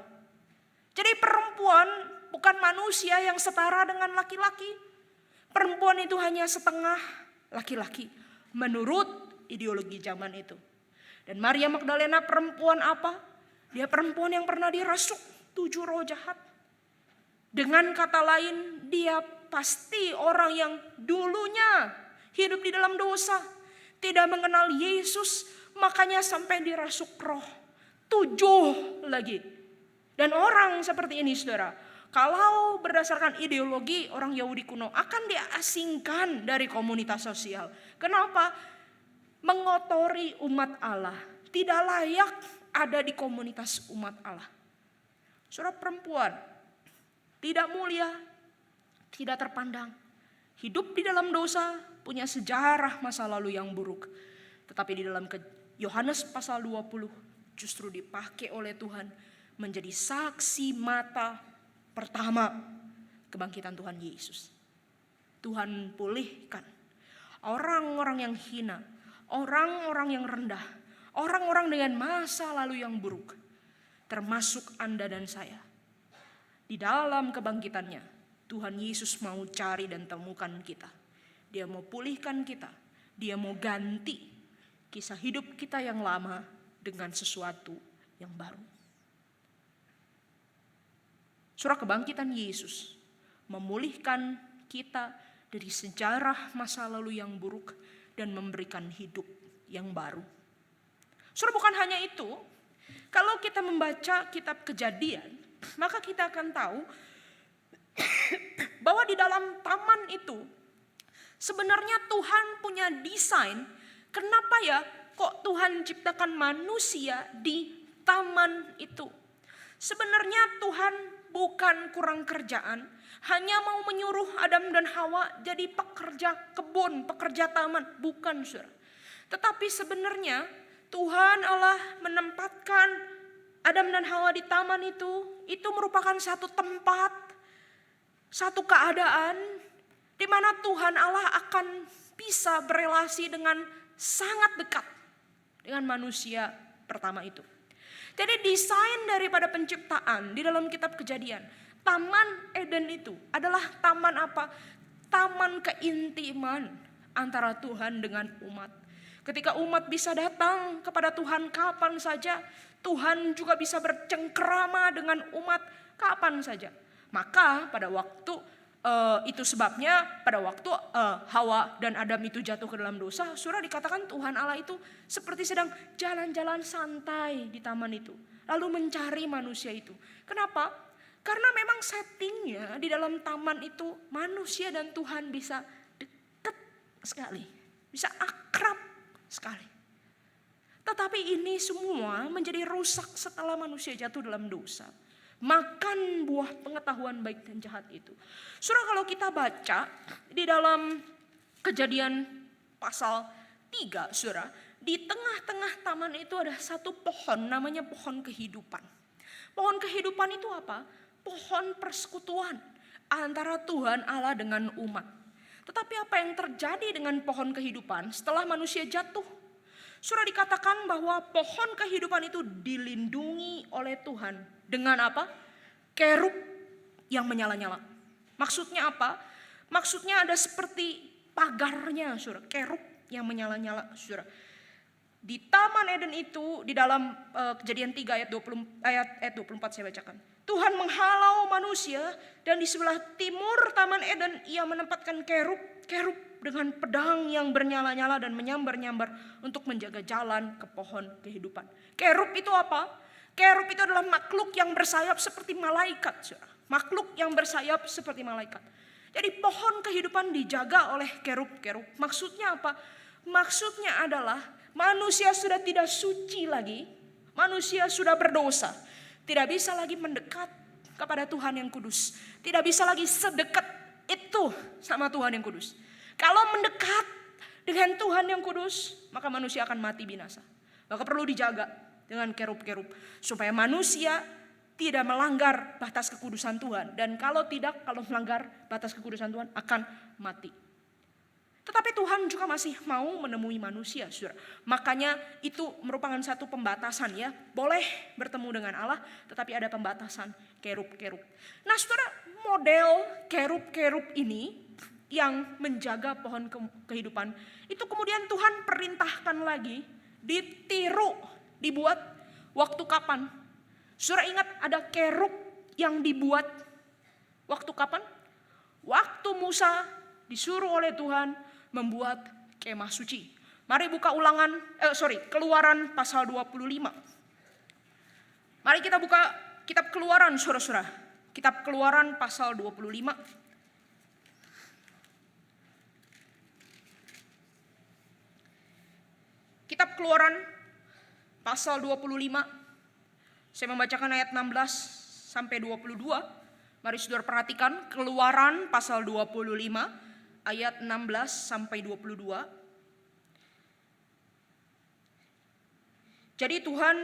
Jadi perempuan bukan manusia yang setara dengan laki-laki. Perempuan itu hanya setengah laki-laki menurut ideologi zaman itu. Dan Maria Magdalena perempuan apa? Dia perempuan yang pernah dirasuk 7 roh jahat. Dengan kata lain, dia pasti orang yang dulunya hidup di dalam dosa, tidak mengenal Yesus, makanya sampai dirasuk roh 7 lagi. Dan orang seperti ini, saudara, kalau berdasarkan ideologi orang Yahudi kuno akan diasingkan dari komunitas sosial. Kenapa? Mengotori umat Allah, tidak layak ada di komunitas umat Allah. Saudara, perempuan tidak mulia, tidak terpandang, hidup di dalam dosa, punya sejarah masa lalu yang buruk. Tetapi di dalam Yohanes pasal 20 justru dipakai oleh Tuhan menjadi saksi mata pertama kebangkitan Tuhan Yesus. Tuhan pulihkan orang-orang yang hina, orang-orang yang rendah, orang-orang dengan masa lalu yang buruk, termasuk Anda dan saya. Di dalam kebangkitannya, Tuhan Yesus mau cari dan temukan kita. Dia mau pulihkan kita, dia mau ganti kisah hidup kita yang lama dengan sesuatu yang baru. Surah kebangkitan Yesus memulihkan kita dari sejarah masa lalu yang buruk dan memberikan hidup yang baru. Surah bukan hanya itu, kalau kita membaca kitab Kejadian, maka kita akan tahu bahwa di dalam taman itu sebenarnya Tuhan punya desain. Kenapa ya kok Tuhan ciptakan manusia di taman itu? Sebenarnya Tuhan bukan kurang kerjaan, hanya mau menyuruh Adam dan Hawa jadi pekerja kebun, pekerja taman, bukan, saudara. Tetapi sebenarnya Tuhan Allah menempatkan Adam dan Hawa di taman itu merupakan satu tempat, satu keadaan di mana Tuhan Allah akan bisa berelasi dengan sangat dekat dengan manusia pertama itu. Jadi desain daripada penciptaan di dalam kitab Kejadian, Taman Eden itu adalah taman apa? Taman keintiman antara Tuhan dengan umat. Ketika umat bisa datang kepada Tuhan kapan saja, Tuhan juga bisa bercengkrama dengan umat kapan saja. Maka pada waktu itu sebabnya pada waktu Hawa dan Adam itu jatuh ke dalam dosa, surah dikatakan Tuhan Allah itu seperti sedang jalan-jalan santai di taman itu, lalu mencari manusia itu. Kenapa? Karena memang settingnya di dalam taman itu manusia dan Tuhan bisa dekat sekali, bisa akrab sekali. Tetapi ini semua menjadi rusak setelah manusia jatuh dalam dosa, makan buah pengetahuan baik dan jahat itu. Saudara, kalau kita baca di dalam Kejadian pasal 3, saudara, di tengah-tengah taman itu ada satu pohon namanya pohon kehidupan. Pohon kehidupan itu apa? Pohon persekutuan antara Tuhan Allah dengan umat. Tetapi apa yang terjadi dengan pohon kehidupan setelah manusia jatuh? Surah dikatakan bahwa pohon kehidupan itu dilindungi oleh Tuhan dengan apa? Kerub yang menyala-nyala. Maksudnya apa? Maksudnya ada seperti pagarnya, saudara. Kerub yang menyala-nyala, saudara. Di Taman Eden itu, di dalam Kejadian 3 ayat 24 saya bacakan. Tuhan menghalau manusia dan di sebelah timur Taman Eden ia menempatkan kerub dengan pedang yang bernyala-nyala dan menyambar-nyambar untuk menjaga jalan ke pohon kehidupan. Kerub itu apa? Kerub itu adalah makhluk yang bersayap seperti malaikat, saudara. Makhluk yang bersayap seperti malaikat. Jadi pohon kehidupan dijaga oleh kerub-kerub. Maksudnya apa? Maksudnya adalah manusia sudah tidak suci lagi. Manusia sudah berdosa. Tidak bisa lagi mendekat kepada Tuhan yang kudus. Tidak bisa lagi sedekat itu sama Tuhan yang kudus. Kalau mendekat dengan Tuhan yang kudus, maka manusia akan mati binasa. Maka perlu dijaga dengan kerub-kerub supaya manusia tidak melanggar batas kekudusan Tuhan. Dan kalau melanggar batas kekudusan Tuhan akan mati. Tetapi Tuhan juga masih mau menemui manusia, saudara. Makanya itu merupakan satu pembatasan ya. Boleh bertemu dengan Allah, tetapi ada pembatasan kerub-kerub. Nah saudara, model kerub-kerub ini yang menjaga pohon kehidupan, itu kemudian Tuhan perintahkan lagi ditiru, dibuat waktu kapan? Saudara ingat ada kerub yang dibuat waktu kapan? Waktu Musa disuruh oleh Tuhan membuat kemah suci. Mari buka Keluaran pasal 25. Mari kita buka kitab Keluaran, saudara-saudara. Kitab Keluaran pasal 25. Kitab Keluaran pasal 25. Saya membacakan ayat 16 sampai 22. Mari saudara perhatikan Keluaran pasal 25 ayat 16 sampai 22. Jadi Tuhan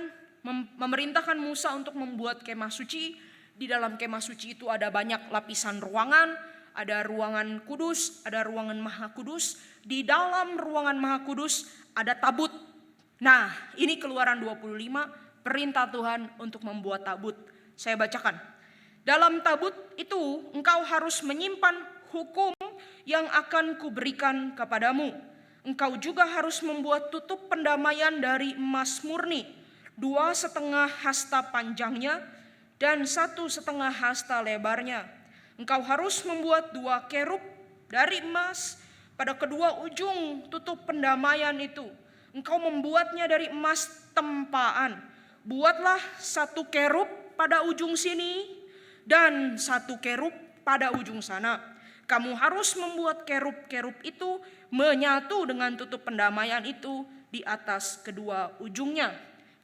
memerintahkan Musa untuk membuat kemah suci. Di dalam kemah suci itu ada banyak lapisan ruangan, ada ruangan kudus, ada ruangan maha kudus. Di dalam ruangan maha kudus ada tabut. Nah, ini Keluaran 25, perintah Tuhan untuk membuat tabut. Saya bacakan. Dalam tabut itu engkau harus menyimpan hukum yang akan kuberikan kepadamu. Engkau juga harus membuat tutup pendamaian dari emas murni, 2,5 hasta panjangnya dan 1,5 hasta lebarnya. Engkau harus membuat 2 kerub dari emas pada kedua ujung tutup pendamaian itu. Engkau membuatnya dari emas tempaan. Buatlah 1 kerub pada ujung sini dan 1 kerub pada ujung sana. Kamu harus membuat kerub-kerub itu menyatu dengan tutup pendamaian itu di atas kedua ujungnya.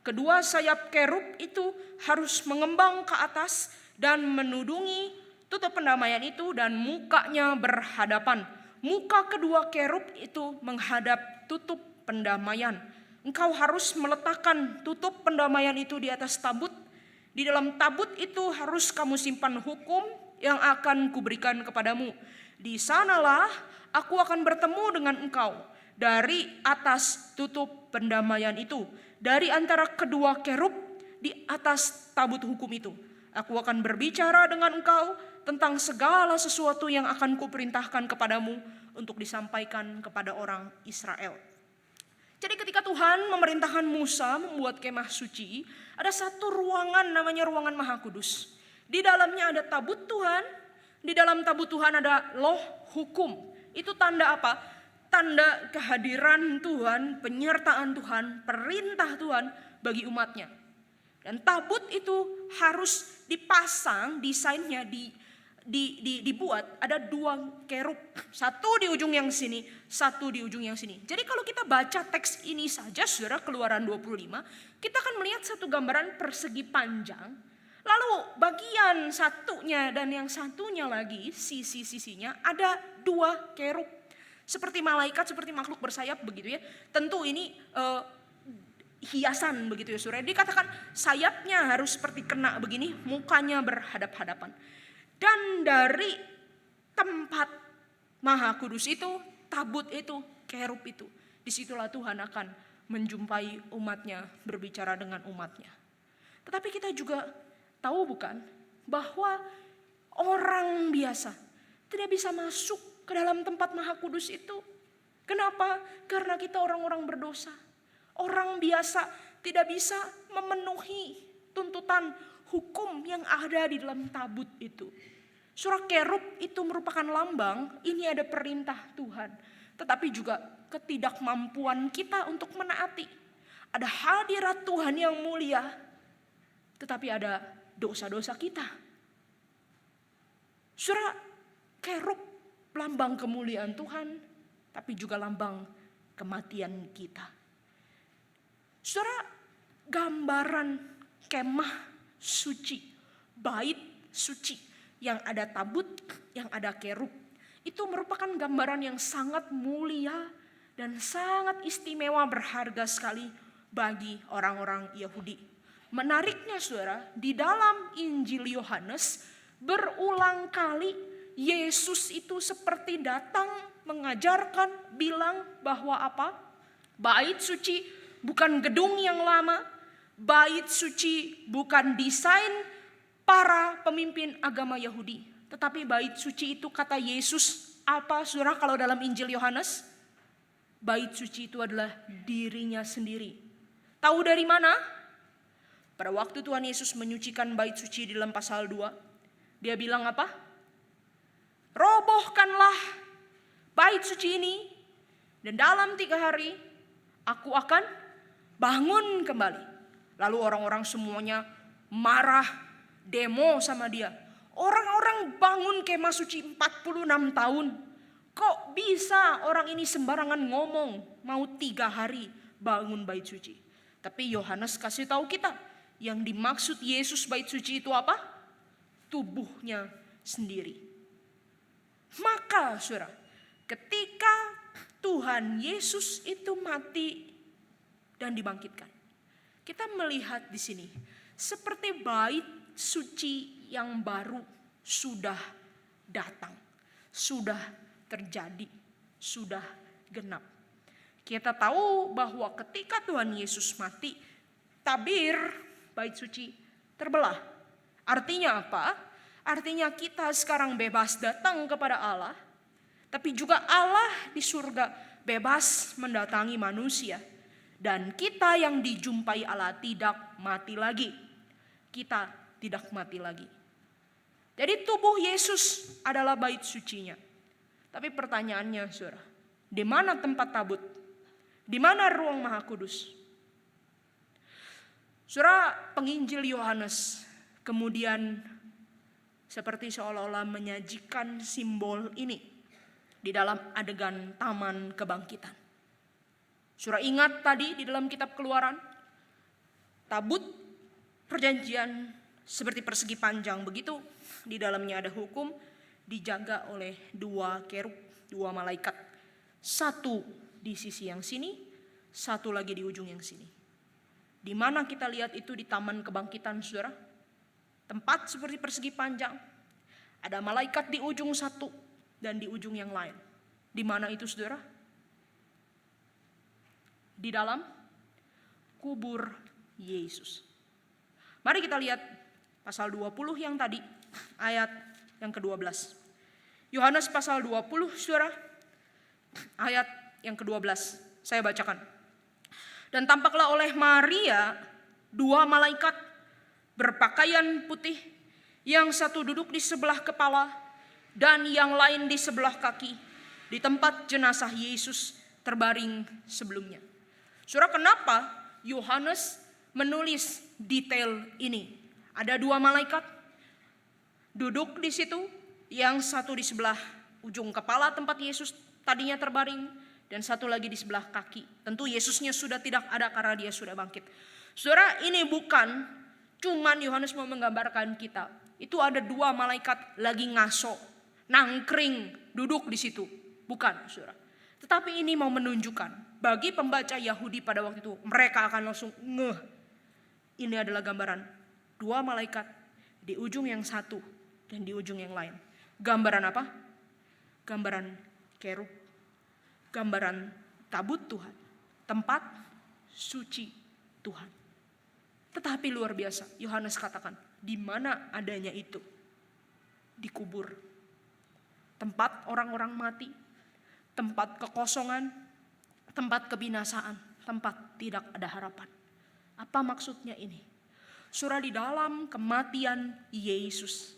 Kedua sayap kerub itu harus mengembang ke atas dan menudungi tutup pendamaian itu dan mukanya berhadapan. Muka kedua kerub itu menghadap tutup pendamaian. Engkau harus meletakkan tutup pendamaian itu di atas tabut. Di dalam tabut itu harus kamu simpan hukum yang akan kuberikan kepadamu. Di sanalah aku akan bertemu dengan engkau dari atas tutup pendamaian itu, dari antara kedua kerub di atas tabut hukum itu. Aku akan berbicara dengan engkau tentang segala sesuatu yang akan kuperintahkan kepadamu untuk disampaikan kepada orang Israel. Jadi ketika Tuhan memerintahkan Musa membuat kemah suci, ada satu ruangan namanya ruangan Maha Kudus. Di dalamnya ada tabut Tuhan, di dalam tabut Tuhan ada loh hukum. Itu tanda apa? Tanda kehadiran Tuhan, penyertaan Tuhan, perintah Tuhan bagi umatnya. Dan tabut itu harus dipasang, desainnya dibuat ada 2 kerub, 1 di ujung yang sini, 1 di ujung yang sini. Jadi kalau kita baca teks ini saja, saudara, Keluaran 25, kita akan melihat satu gambaran persegi panjang. Lalu bagian satunya dan yang satunya lagi, sisi-sisinya ada 2 kerub. Seperti malaikat, seperti makhluk bersayap begitu ya. Tentu ini hiasan begitu ya, saudara. Dikatakan sayapnya harus seperti kena begini, mukanya berhadap-hadapan. Dan dari tempat Maha Kudus itu, tabut itu, kerub itu, disitulah Tuhan akan menjumpai umatnya, berbicara dengan umatnya. Tetapi kita juga tahu bukan, bahwa orang biasa tidak bisa masuk ke dalam tempat Maha Kudus itu. Kenapa? Karena kita orang-orang berdosa. Orang biasa tidak bisa memenuhi tuntutan hukum yang ada di dalam tabut itu. Surah kerub itu merupakan lambang, ini ada perintah Tuhan. Tetapi juga ketidakmampuan kita untuk menaati. Ada hadirat Tuhan yang mulia, tetapi ada dosa-dosa kita. Surah kerub lambang kemuliaan Tuhan, tapi juga lambang kematian kita. Saudara, gambaran kemah suci, bait suci yang ada tabut, yang ada kerub, Itu merupakan gambaran yang sangat mulia dan sangat istimewa, berharga sekali bagi orang-orang Yahudi. Menariknya saudara, di dalam Injil Yohanes berulang kali Yesus itu seperti datang mengajarkan, bilang bahwa apa? Bait suci bukan gedung yang lama, bait suci bukan desain para pemimpin agama Yahudi. Tetapi bait suci itu kata Yesus apa saudara kalau dalam Injil Yohanes? Bait suci itu adalah dirinya sendiri. Tahu dari mana? Pada waktu Tuhan Yesus menyucikan bait suci di dalam pasal 2, dia bilang apa? Robohkanlah bait suci ini dan dalam 3 hari aku akan bangun kembali. Lalu orang-orang semuanya marah, demo sama dia. Orang-orang bangun kemah suci 46 tahun. Kok bisa orang ini sembarangan ngomong mau 3 hari bangun bait suci. Tapi Yohanes kasih tahu kita, yang dimaksud Yesus bait suci itu apa? Tubuhnya sendiri. Maka saudara, ketika Tuhan Yesus itu mati dan dibangkitkan, kita melihat di sini seperti bait suci yang baru sudah datang, sudah terjadi, sudah genap. Kita tahu bahwa ketika Tuhan Yesus mati, tabir bait suci terbelah. Artinya apa? Artinya kita sekarang bebas datang kepada Allah, tapi juga Allah di surga bebas mendatangi manusia. Dan kita yang dijumpai Allah tidak mati lagi. Kita tidak mati lagi. Jadi tubuh Yesus adalah bait sucinya. Tapi pertanyaannya saudara, di mana tempat tabut? Di mana ruang Maha Kudus? Saudara, penginjil Yohanes kemudian seperti seolah-olah menyajikan simbol ini di dalam adegan taman kebangkitan. Saudara ingat tadi di dalam kitab Keluaran, tabut perjanjian seperti persegi panjang begitu, di dalamnya ada hukum, dijaga oleh 2 kerub, 2 malaikat. Satu di sisi yang sini, satu lagi di ujung yang sini. Di mana kita lihat itu di taman kebangkitan saudara? Tempat seperti persegi panjang. Ada malaikat di ujung satu dan di ujung yang lain. Di mana itu saudara? Di dalam kubur Yesus. Mari kita lihat pasal 20 yang tadi, ayat yang ke-12. Yohanes pasal 20 saudara, ayat yang ke-12. Saya bacakan. Dan tampaklah oleh Maria 2 malaikat berpakaian putih, yang satu duduk di sebelah kepala dan yang lain di sebelah kaki, di tempat jenazah Yesus terbaring sebelumnya. Saudara, kenapa Yohanes menulis detail ini? Ada 2 malaikat duduk di situ, yang satu di sebelah ujung kepala tempat Yesus tadinya terbaring, dan satu lagi di sebelah kaki. Tentu Yesusnya sudah tidak ada karena dia sudah bangkit. Saudara, ini bukan cuman Yohanes mau menggambarkan kita. Itu ada 2 malaikat lagi ngaso, nangkring, duduk di situ. Bukan, saudara. Tetapi ini mau menunjukkan bagi pembaca Yahudi pada waktu itu, mereka akan langsung ngeh. Ini adalah gambaran 2 malaikat di ujung yang satu dan di ujung yang lain. Gambaran apa? Gambaran kerub. Gambaran tabut Tuhan. Tempat suci Tuhan. Tetapi luar biasa, Yohanes katakan, di mana adanya itu? Di kubur. Tempat orang-orang mati, tempat kekosongan, tempat kebinasaan, tempat tidak ada harapan. Apa maksudnya ini? Saudara, di dalam kematian Yesus,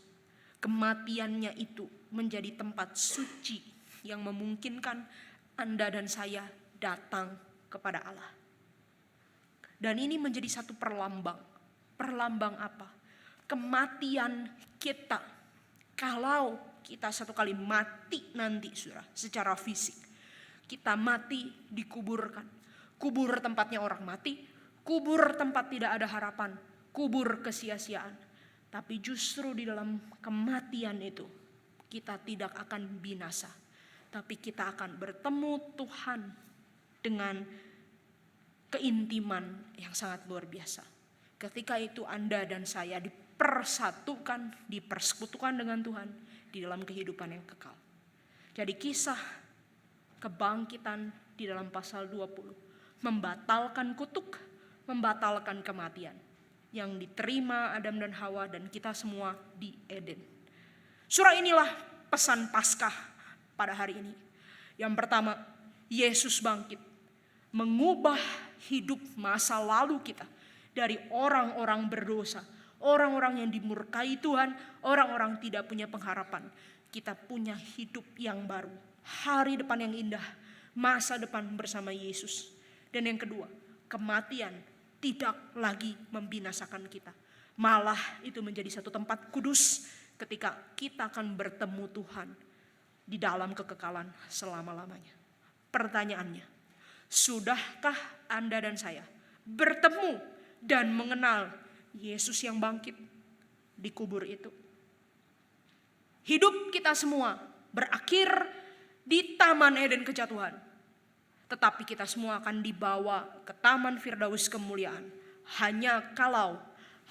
kematiannya itu menjadi tempat suci yang memungkinkan Anda dan saya datang kepada Allah. Dan ini menjadi satu perlambang. Perlambang apa? Kematian kita. Kalau kita satu kali mati nanti saudara, secara fisik. Kita mati dikuburkan. Kubur tempatnya orang mati. Kubur tempat tidak ada harapan. Kubur kesia-siaan. Tapi justru di dalam kematian itu, kita tidak akan binasa, tapi kita akan bertemu Tuhan dengan keintiman yang sangat luar biasa. Ketika itu Anda dan saya dipersatukan, dipersekutukan dengan Tuhan di dalam kehidupan yang kekal. Jadi kisah kebangkitan di dalam pasal 20 membatalkan kutuk, membatalkan kematian yang diterima Adam dan Hawa dan kita semua di Eden. Surah inilah pesan Paskah pada hari ini. Yang pertama, Yesus bangkit, mengubah hidup masa lalu kita dari orang-orang berdosa, orang-orang yang dimurkai Tuhan, orang-orang tidak punya pengharapan. Kita punya hidup yang baru, hari depan yang indah, masa depan bersama Yesus. Dan yang kedua, kematian tidak lagi membinasakan kita. Malah itu menjadi satu tempat kudus ketika kita akan bertemu Tuhan di dalam kekekalan selama-lamanya. Pertanyaannya, sudahkah Anda dan saya bertemu dan mengenal Yesus yang bangkit di kubur itu? Hidup kita semua berakhir di Taman Eden kejatuhan. Tetapi kita semua akan dibawa ke Taman Firdaus kemuliaan. Hanya kalau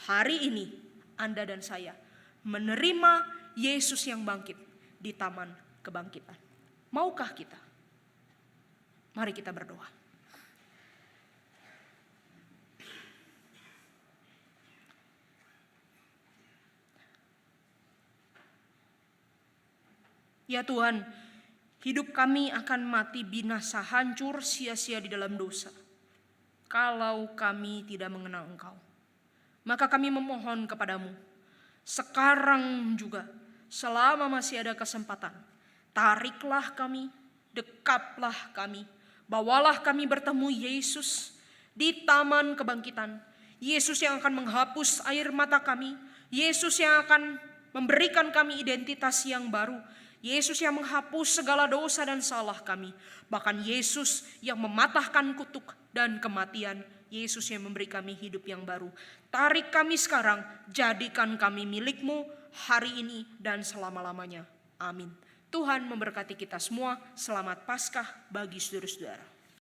hari ini Anda dan saya menerima Yesus yang bangkit di Taman Kebangkitan. Maukah kita? Mari kita berdoa. Ya Tuhan, hidup kami akan mati binasa, hancur, sia-sia di dalam dosa. Kalau kami tidak mengenal Engkau, maka kami memohon kepadamu, sekarang juga, selama masih ada kesempatan, tariklah kami, dekaplah kami, bawalah kami bertemu Yesus di Taman Kebangkitan. Yesus yang akan menghapus air mata kami, Yesus yang akan memberikan kami identitas yang baru, Yesus yang menghapus segala dosa dan salah kami. Bahkan Yesus yang mematahkan kutuk dan kematian. Yesus yang memberi kami hidup yang baru. Tarik kami sekarang, jadikan kami milik-Mu hari ini dan selama-lamanya. Amin. Tuhan memberkati kita semua. Selamat Paskah bagi saudara-saudara.